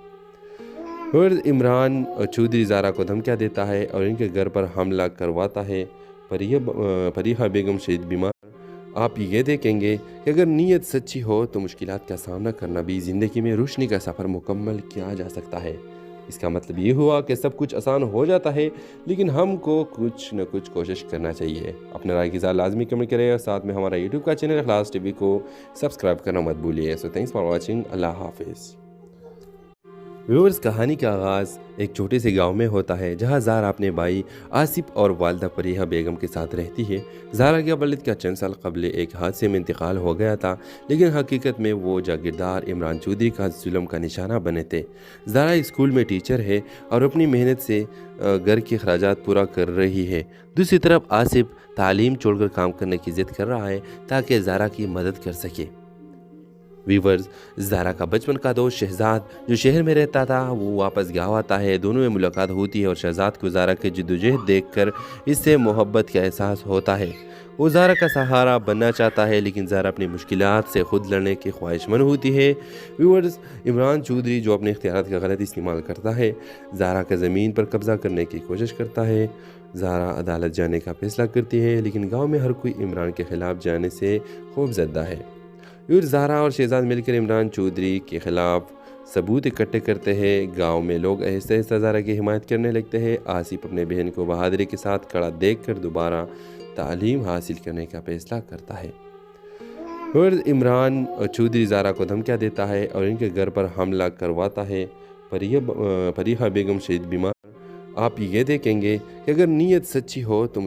اور عمران چودھری زہرا کو دھمکیاں دیتا ہے اور ان کے گھر پر حملہ کرواتا ہے۔ پریحہ بیگم شدید بیمار۔ آپ یہ دیکھیں گے کہ اگر نیت سچی ہو تو مشکلات کا سامنا کرنا بھی زندگی میں روشنی کا سفر مکمل کیا جا سکتا ہے۔ اس کا مطلب یہ ہوا کہ سب کچھ آسان ہو جاتا ہے، لیکن ہم کو کچھ نہ کچھ کوشش کرنا چاہیے۔ اپنے رائے کے ساتھ لازمی کمنٹ کریں اور ساتھ میں ہمارا یوٹیوب کا چینل اخلاص ٹی وی کو سبسکرائب کرنا مت بھولیے۔ سو تھینکس فار واچنگ۔ اللہ حافظ۔ ویورز، کہانی کا آغاز ایک چھوٹے سے گاؤں میں ہوتا ہے جہاں زہرا اپنے بھائی آصف اور والدہ پریحہ بیگم کے ساتھ رہتی ہے۔ زہرا کے والد کا چند سال قبل ایک حادثے میں انتقال ہو گیا تھا، لیکن حقیقت میں وہ جاگیردار عمران چودھری کا ظلم کا نشانہ بنے تھے۔ زہرا اسکول میں ٹیچر ہے اور اپنی محنت سے گھر کے اخراجات پورا کر رہی ہے۔ دوسری طرف آصف تعلیم چھوڑ کر کام کرنے کی ضد کر رہا ہے تاکہ زہرا کی مدد کر سکے۔ ویورز، زہرا کا بچپن کا دوست شہزاد جو شہر میں رہتا تھا وہ واپس گاؤں آتا ہے۔ دونوں میں ملاقات ہوتی ہے اور شہزاد کو زہرا کی جدوجہد دیکھ کر اس سے محبت کا احساس ہوتا ہے۔ وہ زہرا کا سہارا بننا چاہتا ہے، لیکن زہرا اپنی مشکلات سے خود لڑنے کی خواہش مند ہوتی ہے۔ ویورز، عمران چودھری جو اپنے اختیارات کا غلط استعمال کرتا ہے، زہرا کا زمین پر قبضہ کرنے کی کوشش کرتا ہے۔ زہرا عدالت جانے کا فیصلہ کرتی ہے، لیکن گاؤں میں ہر کوئی عمران کے خلاف جانے سے خوف زدہ ہے۔ زہرا اور شہزاد مل کر عمران چودھری کے خلاف ثبوت اکٹھے کرتے ہیں۔ گاؤں میں لوگ آہستہ آہستہ زہرا کی حمایت کرنے لگتے ہیں۔ آصف اپنے بہن کو بہادری کے ساتھ کھڑا دیکھ کر دوبارہ تعلیم حاصل کرنے کا فیصلہ کرتا ہے۔ اور عمران چودھری زہرا کو دھمکیاں دیتا ہے اور ان کے گھر پر حملہ کرواتا ہے۔ پریحہ بیگم شدید بیمار۔ آپ یہ دیکھیں گے کہ اگر نیت سچی ہو تو